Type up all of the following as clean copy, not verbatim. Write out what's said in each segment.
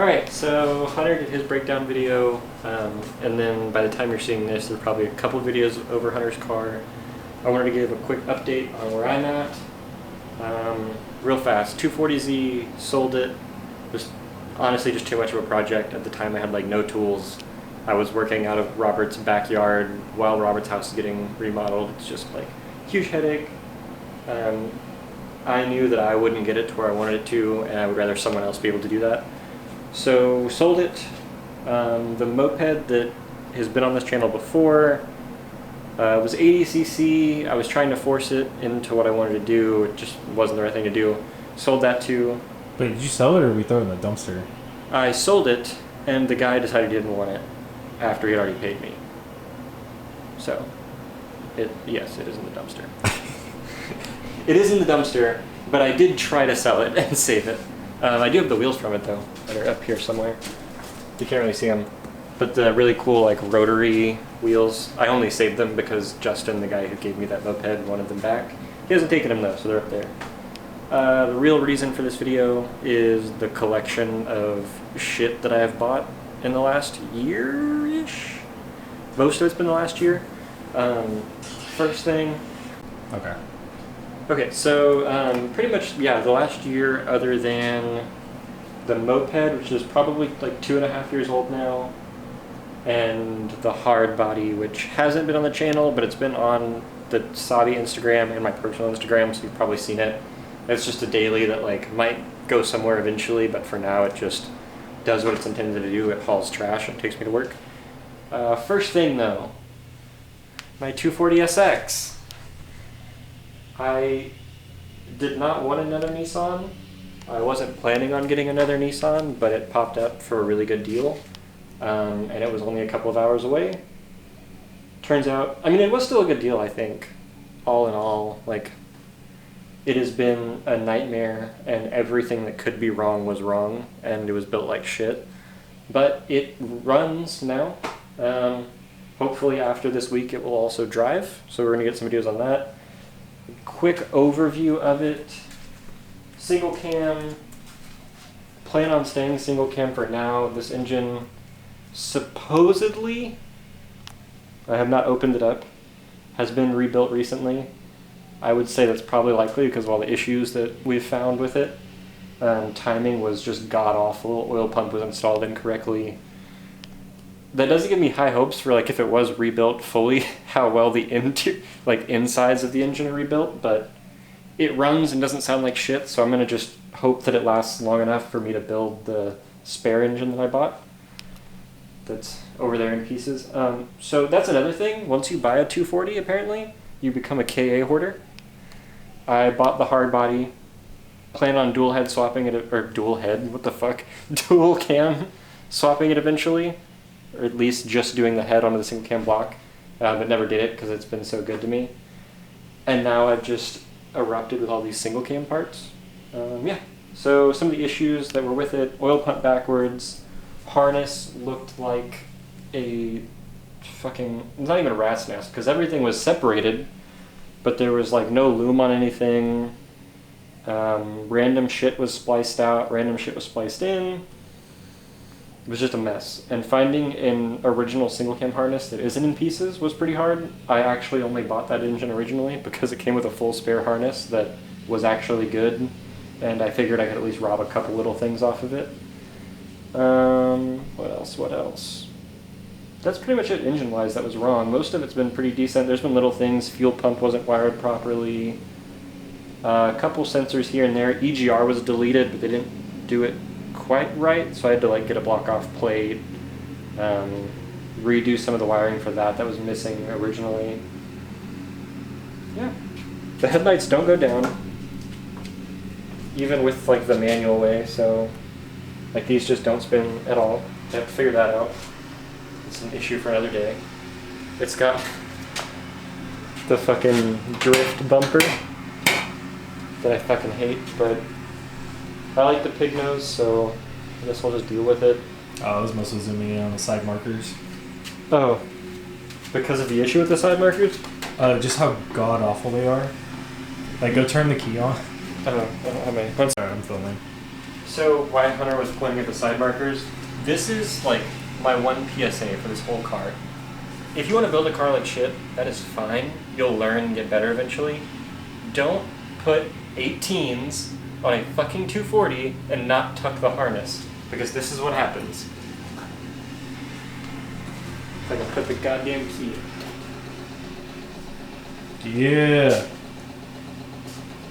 Alright, so Hunter did his breakdown video, and then by the time you're seeing this, there's probably a couple videos over Hunter's car. I wanted to give a quick update on where I'm at. Real fast, 240Z, sold it. It was honestly just too much of a project. At the time I had like no tools. I was working out of Robert's backyard while Robert's house is getting remodeled. It's just like huge headache. I knew that I wouldn't get it to where I wanted it to, and I would rather someone else be able to do that. So sold it. The moped that has been on this channel before was 80cc. I was trying to force it into what I wanted to do. It just wasn't the right thing to do. Sold that too. Wait, did you sell it or we throw it in the dumpster? I sold it, and the guy decided he didn't want it after he had already paid me. So, yes, it is in the dumpster. It is in the dumpster, but I did try to sell it and save it. I do have the wheels from it though, that are up here somewhere. You can't really see them. But the really cool like rotary wheels, I only saved them because Justin, the guy who gave me that moped, wanted them back. He hasn't taken them though, so they're up there. The real reason for this video is the collection of shit that I have bought in the last year-ish. Most of it's been the last year. First thing. Okay, so pretty much, yeah, the last year, other than the moped, which is probably like 2.5 years old now, and the hard body, which hasn't been on the channel, but it's been on the Sabi Instagram and my personal Instagram, so you've probably seen it. It's just a daily that like might go somewhere eventually, but for now it just does what it's intended to do. It hauls trash and takes me to work. First thing though, my 240SX. I did not want another Nissan. I wasn't planning on getting another Nissan, but it popped up for a really good deal. And it was only a couple of hours away. Turns out, I mean, it was still a good deal, I think. All in all, like, it has been a nightmare, and everything that could be wrong was wrong, and it was built like shit. But it runs now. Hopefully after this week it will also drive, so we're going to get some videos on that. Quick overview of it. Single cam. Plan on staying single cam for now. This engine supposedly, I have not opened it up, has been rebuilt recently. I would say that's probably likely because of all the issues that we've found with it. Timing was just god-awful. Oil pump was installed incorrectly. That doesn't give me high hopes for like if it was rebuilt fully, how well the insides of the engine are rebuilt, but it runs and doesn't sound like shit, so I'm going to just hope that it lasts long enough for me to build the spare engine that I bought. That's over there in pieces. So that's another thing. Once you buy a 240, apparently, you become a KA hoarder. I bought the hard body, plan on dual head swapping it, or dual head, what the fuck? Dual cam swapping it eventually, or at least just doing the head onto the single cam block, but never did it because it's been so good to me. And now I've just erupted with all these single cam parts. Yeah, so some of the issues that were with it: oil pump backwards, harness looked like a fucking, not even a rat's nest, because everything was separated, but there was like no loom on anything. Random shit was spliced out, random shit was spliced in. It was just a mess. And finding an original single cam harness that isn't in pieces was pretty hard. I actually only bought that engine originally because it came with a full spare harness that was actually good, and I figured I could at least rob a couple little things off of it. What else? That's pretty much it engine-wise that was wrong. Most of it's been pretty decent. There's been little things. Fuel pump wasn't wired properly. A couple sensors here and there. EGR was deleted, but they didn't do it quite right, so I had to like get a block off plate, redo some of the wiring for that was missing originally. Yeah, the headlights don't go down even with like the manual way, so like these just don't spin at all. I have to figure that out. It's an issue for another day. It's got the fucking drift bumper that I fucking hate, but I like the pig nose, so I guess I'll just deal with it. I was mostly zooming in on the side markers. Oh, because of the issue with the side markers? Just how god-awful they are. Like, go turn the key on. I don't have any. Sorry, I'm filming. So why Hunter was pointing at the side markers, this is like my one PSA for this whole car. If you want to build a car like shit, that is fine. You'll learn and get better eventually. Don't put 18s on a fucking 240 and not tuck the harness, because this is what happens. If I can put the goddamn key in. Yeah.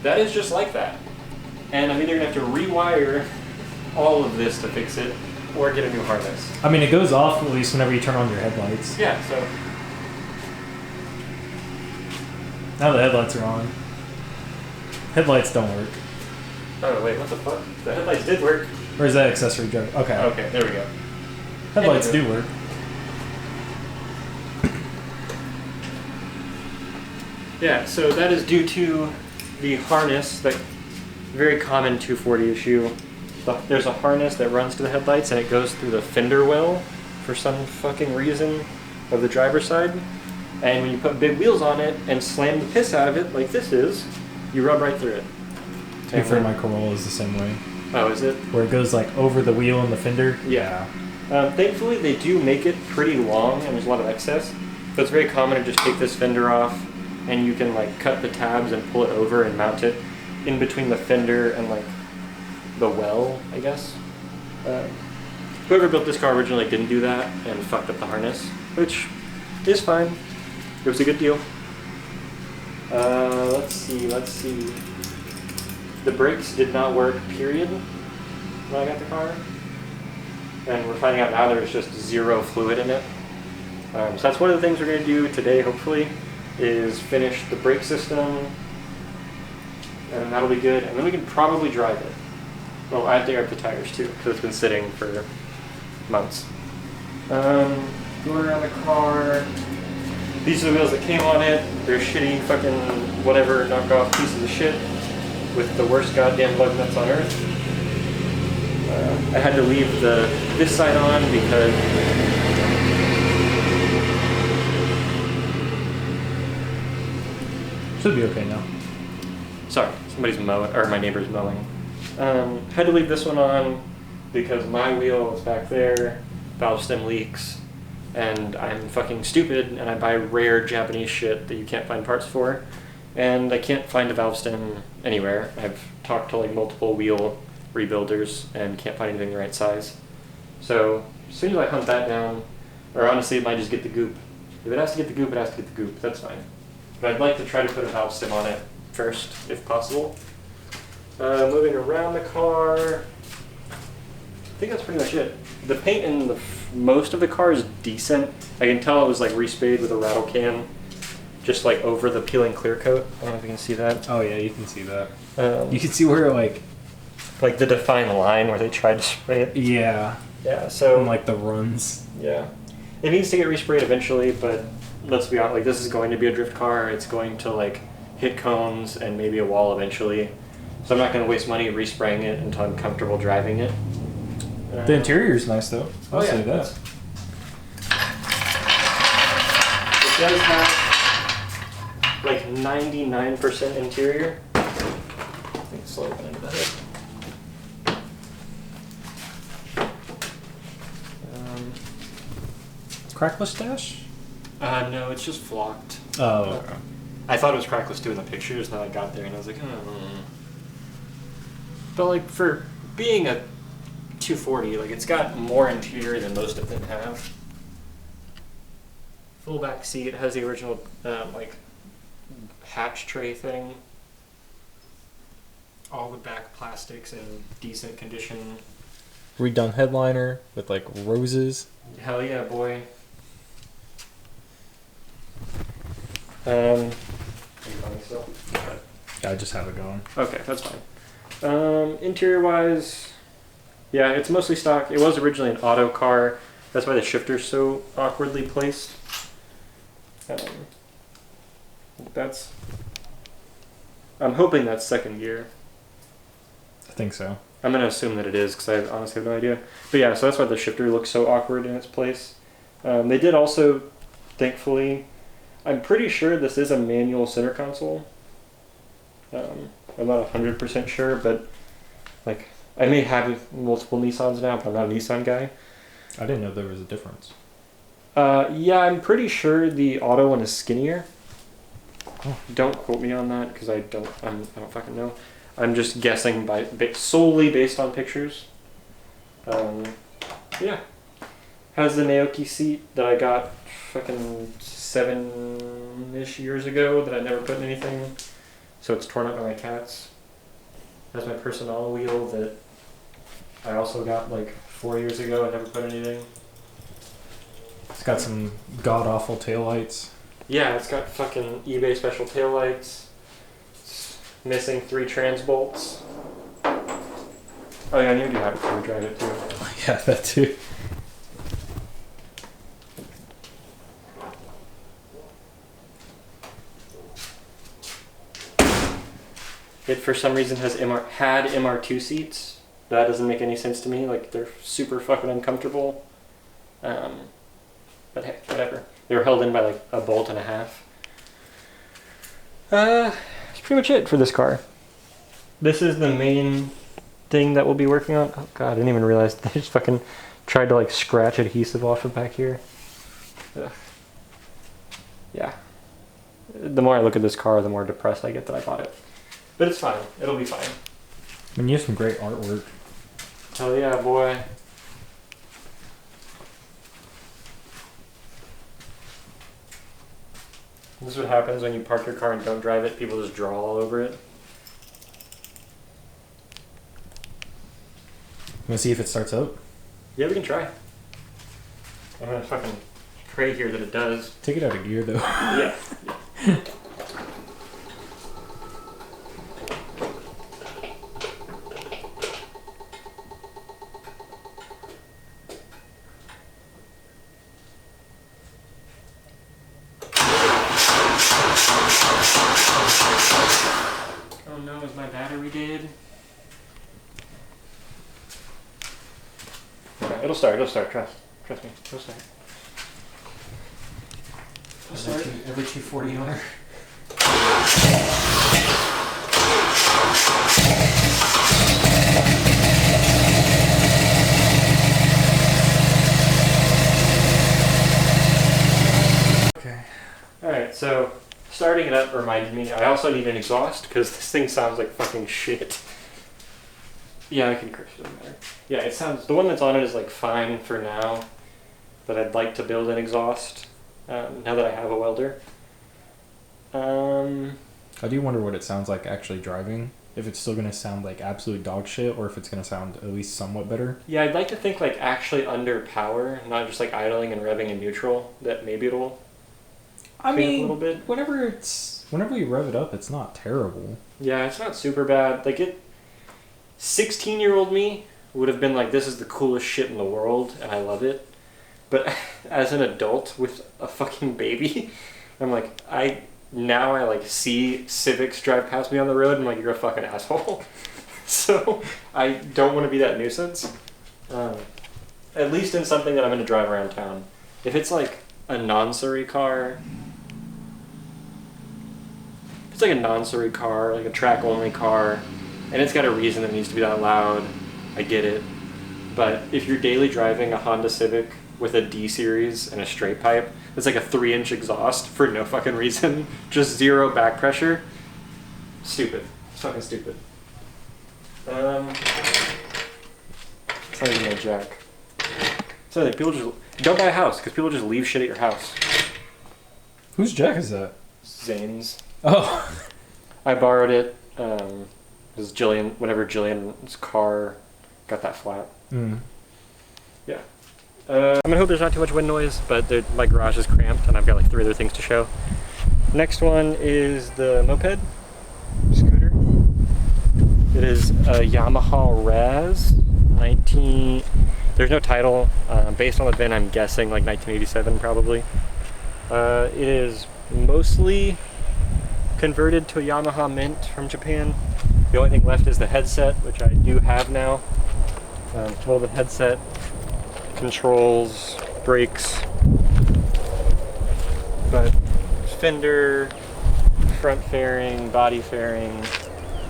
That is just like that. And I'm either going to have to rewire all of this to fix it, or get a new harness. I mean, it goes off at least whenever you turn on your headlights. Yeah, so... Now the headlights are on. Headlights don't work. Oh, wait, what the fuck? The headlights did work. Or is that accessory driver? Okay. Okay, there we go. Headlights do work. Yeah, so that is due to the harness, that very common 240 issue. There's a harness that runs to the headlights and it goes through the fender well for some fucking reason of the driver's side. And when you put big wheels on it and slam the piss out of it, like this is, you rub right through it. To be fair, my Corolla is the same way. Oh, is it? Where it goes like over the wheel and the fender. Yeah. Thankfully, they do make it pretty long and there's a lot of excess. So it's very common to just take this fender off and you can like cut the tabs and pull it over and mount it in between the fender and like the well, I guess. Whoever built this car originally didn't do that and fucked up the harness, which is fine. It was a good deal. Let's see. The brakes did not work, period, when I got the car. And we're finding out now there's just zero fluid in it. So that's one of the things we're going to do today, hopefully, is finish the brake system. And that'll be good. And then we can probably drive it. Well, I have to air up the tires too, because it's been sitting for months. Going around the car. These are the wheels that came on it. They're shitty fucking whatever knockoff pieces of shit with the worst goddamn lug nuts on earth. I had to leave this side on because should be okay now. Sorry, somebody's mowing, or my neighbor's mowing. Had to leave this one on because my wheel is back there, valve stem leaks, and I'm fucking stupid and I buy rare Japanese shit that you can't find parts for, and I can't find a valve stem anywhere. I've talked to like multiple wheel rebuilders and can't find anything the right size. So as soon as I hunt that down, or honestly it might just get the goop. If it has to get the goop, it has to get the goop. That's fine. But I'd like to try to put a valve stem on it first, if possible. Moving around the car, I think that's pretty much it. The paint in most of the car is decent. I can tell it was like resprayed with a rattle can, just like over the peeling clear coat. I don't know if you can see that. Oh yeah, you can see that. You can see where like the defined line where they tried to spray it. Yeah. Yeah. So and like the runs. Yeah. It needs to get resprayed eventually, but let's be honest. Like this is going to be a drift car. It's going to like hit cones and maybe a wall eventually. So I'm not going to waste money respraying it until I'm comfortable driving it. The interior is nice though. I'll say that. It does have like 99% interior. I think it's slow into the hood. Crackless dash? No, it's just flocked. Oh. Okay. I thought it was crackless too in the pictures, and then I got there and I was like, But like for being a 240, like it's got more interior than most of them have. Full back seat has the original like hatch tray thing. All the back plastics in decent condition. Redone headliner with like roses. Hell yeah, boy. Are you going still? Yeah, I just have it going. Okay, that's fine. Interior wise, yeah, it's mostly stock. It was originally an auto car. That's why the shifter's so awkwardly placed. I'm hoping that's second gear. I think so. I'm going to assume that it is because I honestly have no idea. But yeah, so that's why the shifter looks so awkward in its place. They did also, thankfully, I'm pretty sure this is a manual center console. I'm not 100% sure, but like I may have multiple Nissans now, but I'm not a Nissan guy. I didn't know there was a difference. Yeah, I'm pretty sure the auto one is skinnier. Oh. Don't quote me on that because I don't fucking know. I'm just guessing solely based on pictures. Yeah. Has the Naoki seat that I got fucking 7-ish years ago that I never put in anything. So it's torn up by my cats. Has my personnel wheel that I also got like 4 years ago. I never put anything. It's got some god awful taillights. Yeah, it's got fucking eBay special taillights. It's missing 3 trans bolts. Oh yeah, I knew you had it before we drive it too. Yeah, that too. It for some reason had MR2 seats. That doesn't make any sense to me. Like they're super fucking uncomfortable. But hey, whatever. They were held in by like a bolt and a half. That's pretty much it for this car. This is the main thing that we'll be working on. Oh god, I didn't even realize they just fucking tried to like scratch adhesive off of back here. Ugh. Yeah. The more I look at this car, the more depressed I get that I bought it. But it's fine. It'll be fine. I mean, you have some great artwork. Hell yeah, boy. This is what happens when you park your car and don't drive it. People just draw all over it. Want to see if it starts up? Yeah, we can try. I'm gonna fucking pray here that it does. Take it out of gear, though. Yeah. Oh no, is my battery dead? Okay, it'll start, trust me, it'll start. Every 240 owner. Okay. Alright, so starting it up reminded me, I also need an exhaust because this thing sounds like fucking shit. Yeah, I can curse, it doesn't matter. Yeah, it sounds, the one that's on it is like fine for now, but I'd like to build an exhaust now that I have a welder. I do wonder what it sounds like actually driving. If it's still going to sound like absolute dog shit, or if it's going to sound at least somewhat better. Yeah, I'd like to think like actually under power, not just like idling and revving in neutral, that maybe it'll I clean up mean, a little bit. whenever you rev it up, it's not terrible. Yeah, it's not super bad. Like 16-year-old me would have been like, this is the coolest shit in the world, and I love it. But as an adult with a fucking baby, I'm like, I like see Civics drive past me on the road, and I'm like, you're a fucking asshole. So I don't want to be that nuisance. At least in something that I'm going to drive around town. If it's like a non-Surrey car, like a track-only car, and it's got a reason that it needs to be that loud, I get it. But if you're daily driving a Honda Civic with a D-Series and a straight pipe, it's like a 3-inch exhaust for no fucking reason, just zero back pressure, stupid. It's fucking stupid. It's not even a jack. So like, people just don't buy a house because people just leave shit at your house. Whose jack is that? Zane's. Oh. I borrowed it. Because whenever Jillian's car got that flat. Mm. Yeah. I'm gonna hope there's not too much wind noise, but my garage is cramped and I've got like 3 other things to show. Next one is the moped scooter. It is a Yamaha Raz 19. There's no title. Based on the VIN, I'm guessing like 1987 probably. It is mostly converted to a Yamaha Mint from Japan. The only thing left is the headset, which I do have now. Well, the headset, controls, brakes, but fender, front fairing, body fairing,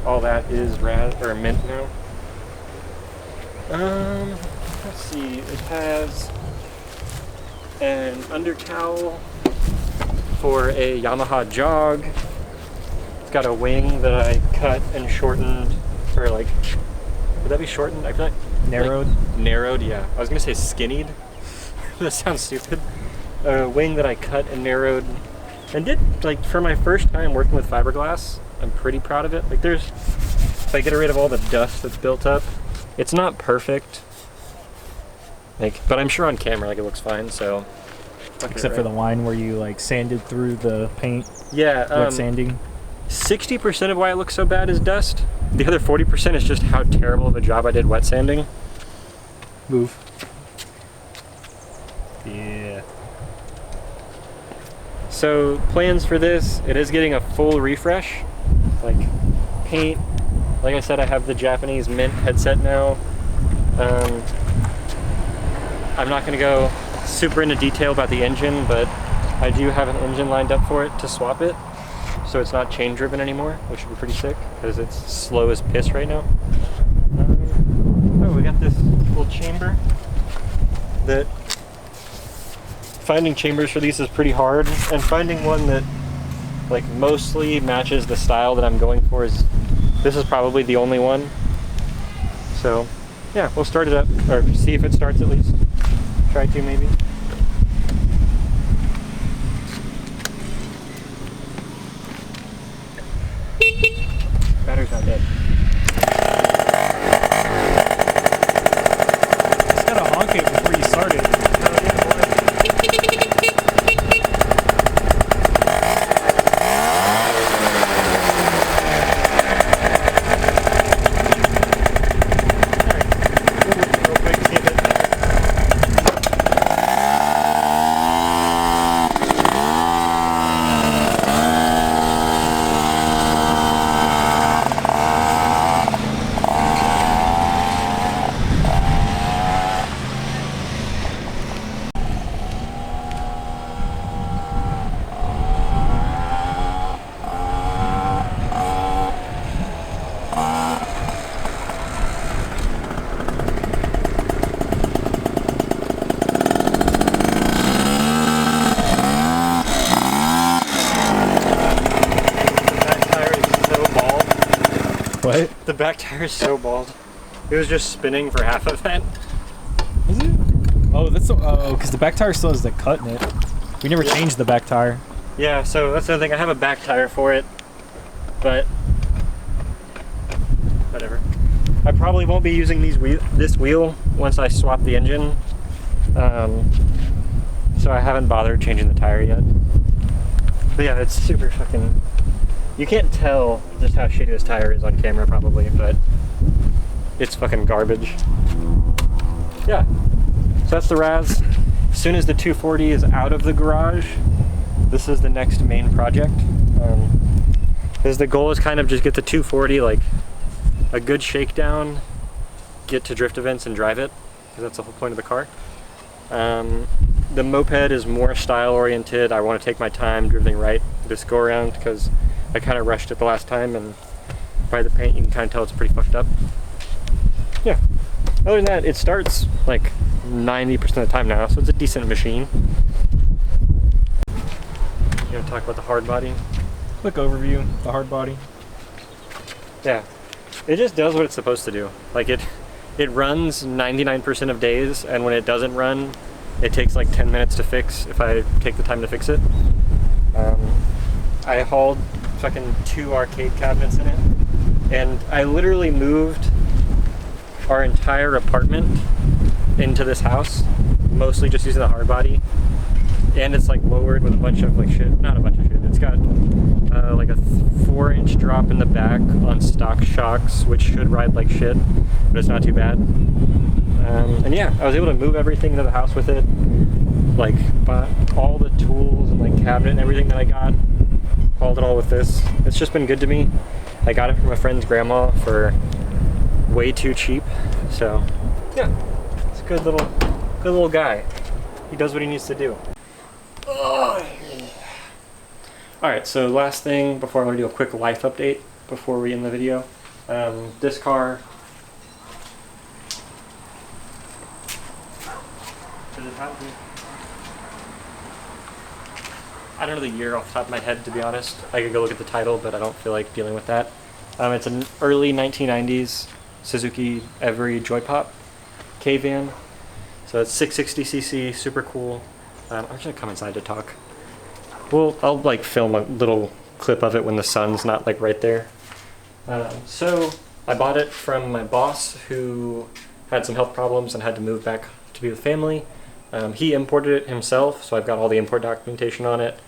all that is Mint now. Let's see. It has an undercowl for a Yamaha jog. It's got a wing that I cut and shortened, or like, would that be shortened? I feel like Narrowed? Like, narrowed, yeah. I was gonna say skinnied. That sounds stupid. A wing that I cut and narrowed, and did, like, for my first time working with fiberglass, I'm pretty proud of it. Like, there's, if I get rid of all the dust that's built up, it's not perfect. Like, but I'm sure on camera, like, it looks fine, so. Except for the line where you, like, sanded through the paint. Yeah. Wet sanding. 60% of why it looks so bad is dust. The other 40% is just how terrible of a job I did wet sanding. Move. Yeah. So, plans for this, it is getting a full refresh. Like, paint. Like I said, I have the Japanese Mint headset now. I'm not going to go super into detail about the engine, but I do have an engine lined up for it to swap it. So it's not chain driven anymore, which would be pretty sick, because it's slow as piss right now. Oh, we got this little chamber that finding chambers for these is pretty hard, and finding one that like mostly matches the style that I'm going for is, this is probably the only one. So yeah, we'll start it up, or see if it starts at least. Try to maybe. Battery's not dead. Just gotta honk it before you start it. What? The back tire is so bald. It was just spinning for half of that. Is it? Oh, that's because the back tire still has the cut in it. We never changed the back tire. Yeah, so that's the thing. I have a back tire for it, but whatever. I probably won't be using this wheel once I swap the engine. So I haven't bothered changing the tire yet. But yeah, it's super fucking. You can't tell just how shitty this tire is on camera probably, but it's fucking garbage. Yeah, so that's the Raz. As soon as the 240 is out of the garage, this is the next main project. Because the goal is kind of just get the 240, like a good shakedown, get to drift events and drive it, because that's the whole point of the car. The moped is more style oriented. I want to take my time drifting right this go around because I kind of rushed it the last time, and by the paint you can kind of tell it's pretty fucked up. Yeah, other than that, it starts like 90% of the time now, so it's a decent machine. You want to talk about the hard body? Quick overview, the hard body. Yeah, it just does what it's supposed to do. Like it runs 99% of days, and when it doesn't run, it takes like 10 minutes to fix if I take the time to fix it. I hauled fucking 2 arcade cabinets in it, and I literally moved our entire apartment into this house, mostly just using the hard body. And it's like lowered with a bunch of like shit, not a bunch of shit, it's got like a 4-inch drop in the back on stock shocks, which should ride like shit, but it's not too bad. And yeah, I was able to move everything into the house with it, like bought all the tools and like cabinet and everything that I got, hauled it all with this. It's just been good to me. I got it from a friend's grandma for way too cheap, so yeah, it's a good little guy. He does what he needs to do. Alright, so last thing before I want to do a quick life update before we end the video. This car Does it have I don't know the year off the top of my head, to be honest. I could go look at the title, but I don't feel like dealing with that. It's an early 1990s Suzuki Every Joy Pop K-Van. So it's 660cc, super cool. I'm just gonna come inside to talk. I'll like film a little clip of it when the sun's not like right there. So I bought it from my boss who had some health problems and had to move back to be with family. He imported it himself, so I've got all the import documentation on it.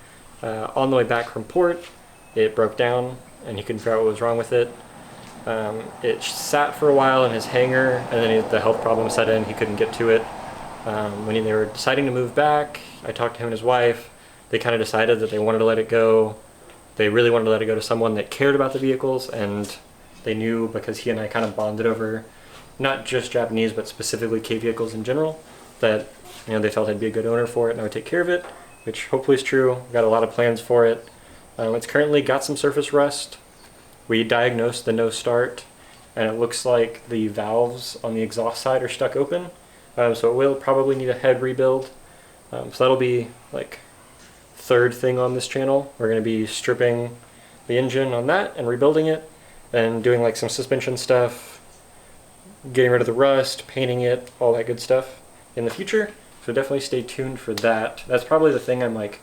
On the way back from port, it broke down and he couldn't figure out what was wrong with it. It sat for a while in his hangar, and then the health problem set in. He couldn't get to it. When they were deciding to move back, I talked to him and his wife. They kind of decided that they wanted to let it go. They really wanted to let it go to someone that cared about the vehicles, and they knew, because he and I kind of bonded over not just Japanese but specifically K vehicles in general, that they felt I'd be a good owner for it and I would take care of it, which hopefully is true. We've got a lot of plans for it. It's currently got some surface rust. We diagnosed the no start, and it looks like the valves on the exhaust side are stuck open. So it will probably need a head rebuild. So that'll be like third thing on this channel. We're going to be stripping the engine on that and rebuilding it, and doing like some suspension stuff, getting rid of the rust, painting it, all that good stuff in the future. So definitely stay tuned for that. That's probably the thing I'm like,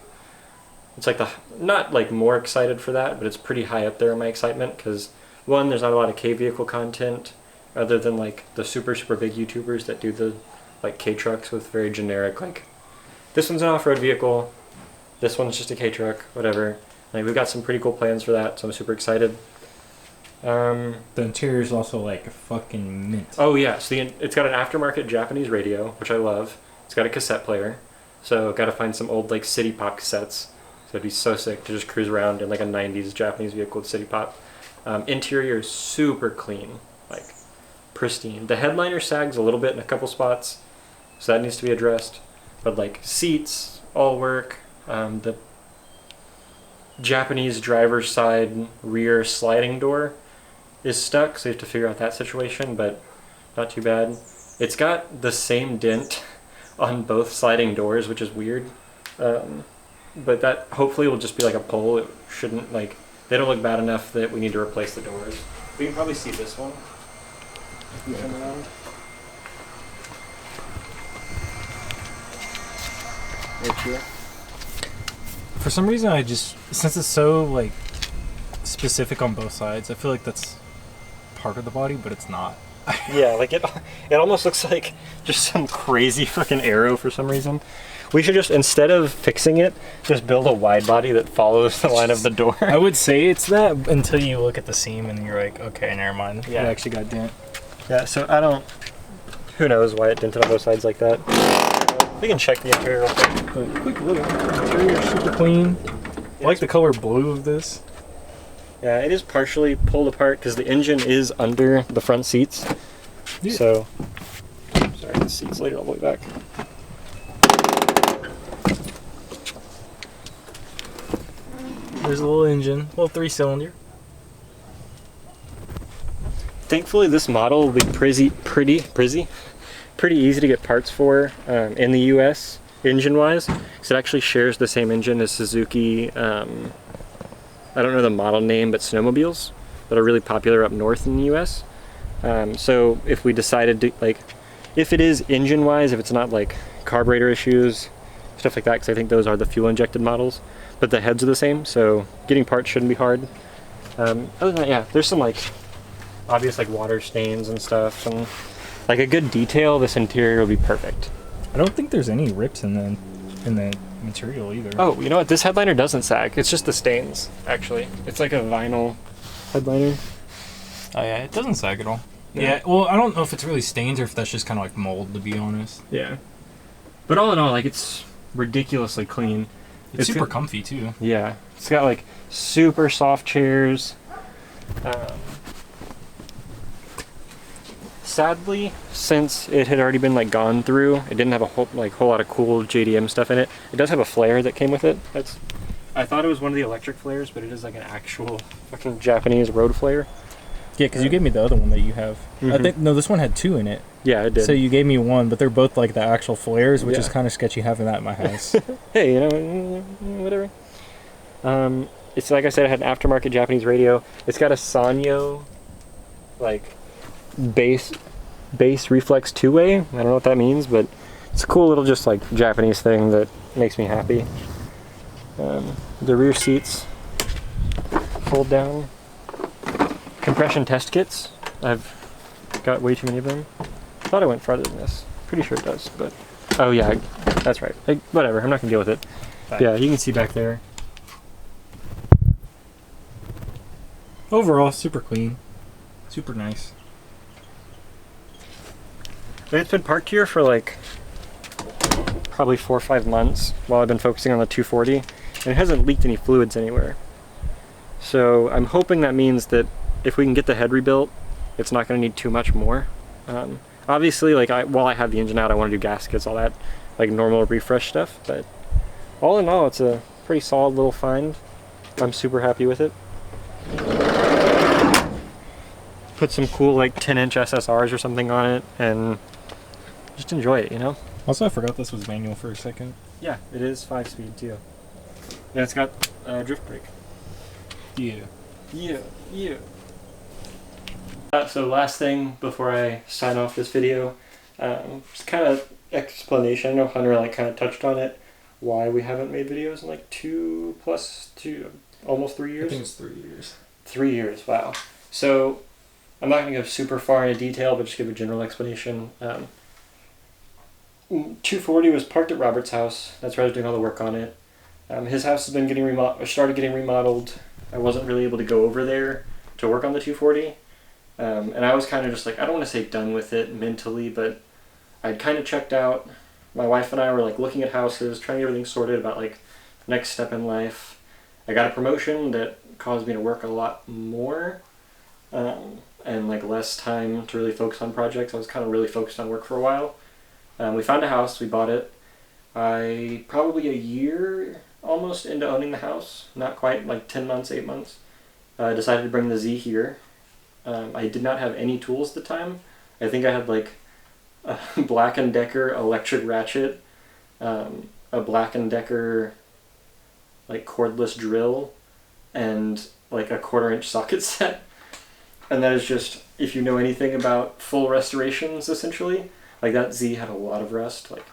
it's like not like more excited for that, but it's pretty high up there in my excitement, because one, there's not a lot of K vehicle content other than like the super big YouTubers that do the like K trucks with very generic, like this one's an off-road vehicle, this one's just a K truck, whatever. Like we've got some pretty cool plans for that, so I'm super excited. The interior is also like fucking mint. Oh yeah, so it's got an aftermarket Japanese radio, which I love. It's got a cassette player, so got to find some old like city pop cassettes. So it'd be so sick to just cruise around in like a 90s Japanese vehicle with city pop. Interior is super clean, like pristine. The headliner sags a little bit in a couple spots, so that needs to be addressed. But like seats all work. The Japanese driver's side rear sliding door is stuck, so you have to figure out that situation, but not too bad. It's got the same dent on both sliding doors, which is weird. But that hopefully will just be like a pull. It shouldn't, like, they don't look bad enough that we need to replace the doors. We can probably see this one. You turn around. Right here. For some reason, since it's so like specific on both sides, I feel like that's part of the body, but it's not. Yeah, like it almost looks like just some crazy fucking arrow for some reason. We should just, instead of fixing it, just build a wide body that follows the line of the door. I would say it's that until you look at the seam and you're like, okay, never mind. Yeah. It actually got dent. Yeah, so who knows why it dented on both sides like that. We can check the interior real quick. But quick look, the interior is super clean. I like the color blue of this. Yeah, it is partially pulled apart because the engine is under the front seats. Yeah. So, sorry, the seat's laid all the way back. There's a little engine, little 3-cylinder. Thankfully, this model will be pretty easy to get parts for in the U.S. engine-wise, because it actually shares the same engine as Suzuki. I don't know the model name, but snowmobiles that are really popular up north in the U.S. So if we decided to, like, if it is engine-wise, if it's not like carburetor issues, stuff like that, because I think those are the fuel-injected models, but the heads are the same, so getting parts shouldn't be hard. Other than that, yeah, there's some like obvious like water stains and stuff, and like a good detail, this interior will be perfect. I don't think there's any rips in the material either. Oh, you know what? This headliner doesn't sag. It's just the stains, actually. It's like a vinyl headliner. Oh yeah, it doesn't sag at all. Yeah, well, I don't know if it's really stains or if that's just kind of like mold, to be honest. Yeah. But all in all, like, it's ridiculously clean. It's super comfy, too. Yeah. It's got, like, super soft chairs. Sadly, since it had already been, like, gone through, it didn't have a whole lot of cool JDM stuff in it. It does have a flare that came with it. I thought it was one of the electric flares, but it is, like, an actual fucking Japanese road flare. Yeah, because you gave me the other one that you have. I think no, this one had 2 in it. Yeah, it did. So you gave me one, but they're both like the actual flares, which Yeah. is kind of sketchy having that in my house. Hey, whatever. It's like I said, it had an aftermarket Japanese radio. It's got a Sanyo, like, bass reflex 2-way. I don't know what that means, but it's a cool little just like Japanese thing that makes me happy. The rear seats fold down. Compression test kits. I've got way too many of them. Thought I went farther than this. Pretty sure it does, but oh yeah, that's right. Whatever. I'm not gonna deal with it. Fine. Yeah, you can see back there. Overall, super clean, super nice. It's been parked here for like probably 4 or 5 months while I've been focusing on the 240, and it hasn't leaked any fluids anywhere. So I'm hoping that means that if we can get the head rebuilt, it's not going to need too much more. Obviously, like while I have the engine out, I want to do gaskets, all that, like normal refresh stuff. But all in all, it's a pretty solid little find. I'm super happy with it. Put some cool like 10-inch SSRs or something on it, and just enjoy it, you know? Also, I forgot this was manual for a second. Yeah, it is 5-speed too. Yeah, it's got drift brake. Yeah. Yeah. So last thing before I sign off this video, just kind of explanation. I know Hunter like kind of touched on it. Why we haven't made videos in like 2 almost 3 years. I think it's 3 years. 3 years. Wow. So I'm not going to go super far into detail, but just give a general explanation. 240 was parked at Robert's house. That's where I was doing all the work on it. His house has been started getting remodeled. I wasn't really able to go over there to work on the 240. And I was kind of just like, I don't want to say done with it mentally, but I'd kind of checked out. My wife and I were like looking at houses, trying to get everything sorted about like next step in life. I got a promotion that caused me to work a lot more, and like less time to really focus on projects. I was kind of really focused on work for a while. We found a house, we bought it. I probably a year almost into owning the house, not quite, like 10 months, 8 months, decided to bring the Z here. I did not have any tools at the time. I think I had like a Black & Decker electric ratchet, a Black & Decker like cordless drill, and like a 1/4-inch socket set. And that is just, if you know anything about full restorations, essentially, like that Z had a lot of rust, like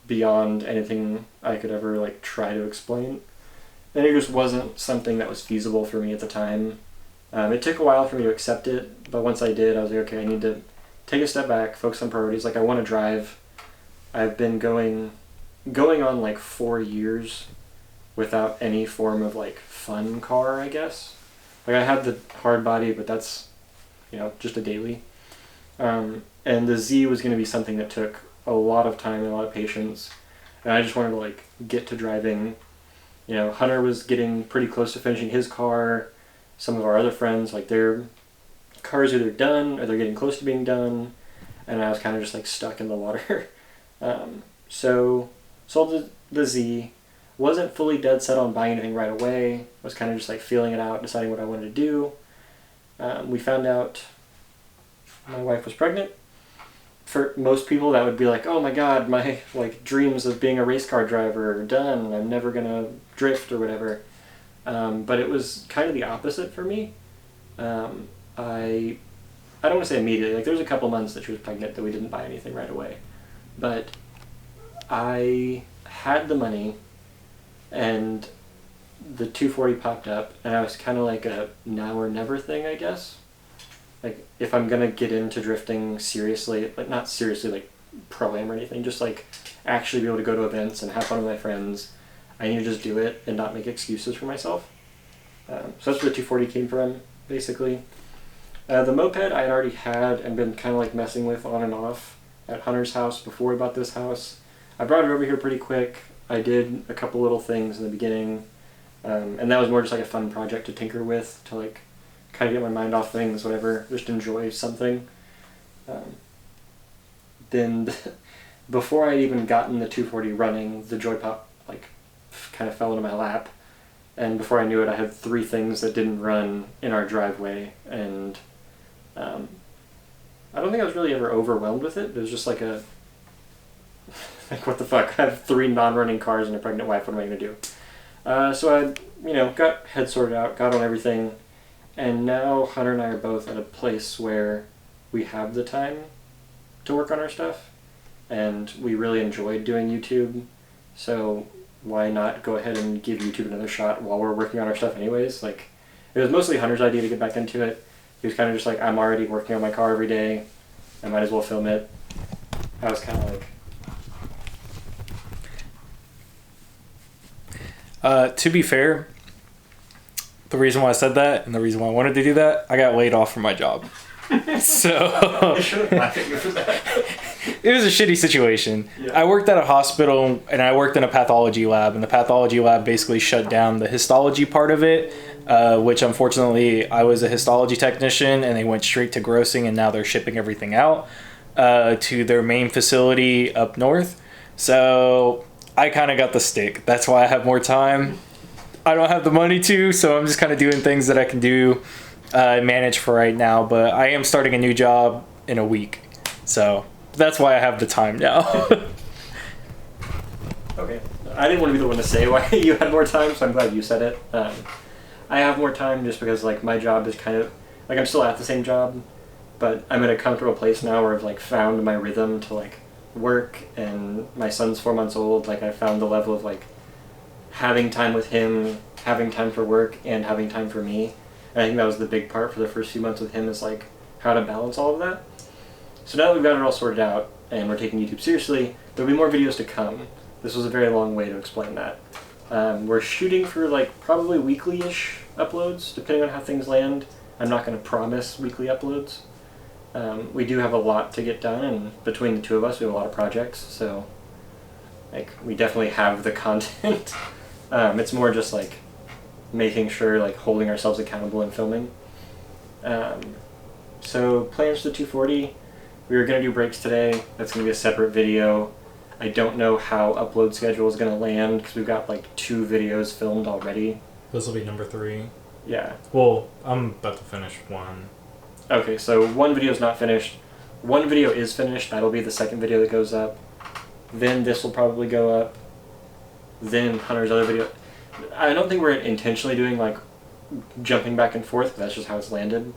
beyond anything I could ever like try to explain. And it just wasn't something that was feasible for me at the time. It took a while for me to accept it, but once I did, I was like, okay, I need to take a step back, focus on priorities. Like I want to drive. I've been going on like 4 years without any form of like fun car, I guess. Like I had the hard body, but that's, you know, just a daily. And the Z was going to be something that took a lot of time and a lot of patience. And I just wanted to like get to driving. You know, Hunter was getting pretty close to finishing his car. Some of our other friends, like their cars either done or they're getting close to being done. And I was kind of just like stuck in the water. So sold the Z. Wasn't fully dead set on buying anything right away. Was kind of just like feeling it out, deciding what I wanted to do. We found out my wife was pregnant. For most people that would be like, oh my god, my like dreams of being a race car driver are done, I'm never gonna drift or whatever. But it was kind of the opposite for me. I don't want to say immediately, like there was a couple months that she was pregnant that we didn't buy anything right away. But I had the money and the 240 popped up, and I was kind of like a now or never thing, I guess. Like, if I'm gonna get into drifting seriously, like not seriously like pro-am or anything, just like actually be able to go to events and have fun with my friends, I need to just do it and not make excuses for myself. So that's where the 240 came from, basically. The moped I had already had and been kind of like messing with on and off at Hunter's house before we bought this house. I brought it over here pretty quick. I did a couple little things in the beginning, and that was more just like a fun project to tinker with, to like kind of get my mind off things, whatever, just enjoy something. Then before I'd even gotten the 240 running, the joy pop like kind of fell into my lap. And before I knew it, I had 3 things that didn't run in our driveway, and I don't think I was really ever overwhelmed with it. It was just like like, what the fuck? I have 3 non-running cars and a pregnant wife. What am I going to do? So I, got head sorted out, got on everything, and now Hunter and I are both at a place where we have the time to work on our stuff, and we really enjoyed doing YouTube, so why not go ahead and give YouTube another shot while we're working on our stuff anyways? Like, it was mostly Hunter's idea to get back into it. He was kind of just like, I'm already working on my car every day, I might as well film it. I was kind of like... To be fair, the reason why I said that and the reason why I wanted to do that, I got laid off from my job. So it was a shitty situation. Yeah. I worked at a hospital and I worked in a pathology lab, and the pathology lab basically shut down the histology part of it, which unfortunately I was a histology technician, and they went straight to grossing, and now they're shipping everything out to their main facility up north. So I kind of got the stick. That's why I have more time. I don't have the money to, so I'm just kind of doing things that I can do manage for right now, but I am starting a new job in a week, so that's why I have the time now. Okay, I didn't want to be the one to say why you had more time, so I'm glad you said it. I have more time just because like my job is kind of like, I'm still at the same job, but I'm in a comfortable place now where I've like found my rhythm to like work, and my son's 4 months old. Like, I found the level of like having time with him, having time for work, and having time for me. And I think that was the big part for the first few months with him, is like how to balance all of that. So now that we've got it all sorted out and we're taking YouTube seriously, there'll be more videos to come. This was a very long way to explain that. We're shooting for like probably weekly-ish uploads, depending on how things land. I'm not going to promise weekly uploads. We do have a lot to get done, and between the 2 of us we have a lot of projects, so like we definitely have the content. It's more just like making sure, like holding ourselves accountable and filming. So plans for the 240, we were going to do brakes today. That's going to be a separate video. I don't know how upload schedule is going to land because we've got like 2 videos filmed already. This will be number 3. Yeah. Well, I'm about to finish 1. Okay, so 1 video is not finished. 1 video is finished. That'll be the 2nd video that goes up. Then this will probably go up. Then Hunter's other video. I don't think we're intentionally doing like jumping back and forth. That's just how it's landed.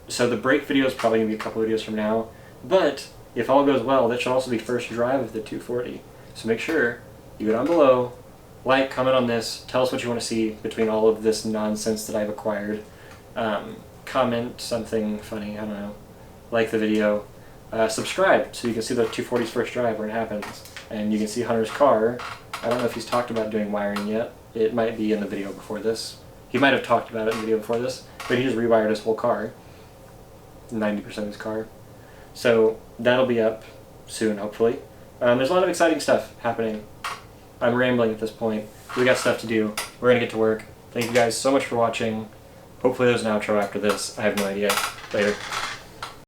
So the brake video is probably going to be a couple videos from now. But if all goes well, that should also be first drive of the 240. So make sure you go down below, like, comment on this, tell us what you want to see between all of this nonsense that I've acquired. Comment something funny, I don't know. Like the video. Subscribe so you can see the 240's first drive when it happens. And you can see Hunter's car. I don't know if he's talked about doing wiring yet. It might be in the video before this. He might have talked about it in the video before this, but he just rewired his whole car. 90% of his car. So that'll be up soon, hopefully. There's a lot of exciting stuff happening. I'm rambling at this point. We got stuff to do. We're gonna get to work. Thank you guys so much for watching. Hopefully there's an outro after this. I have no idea. Later.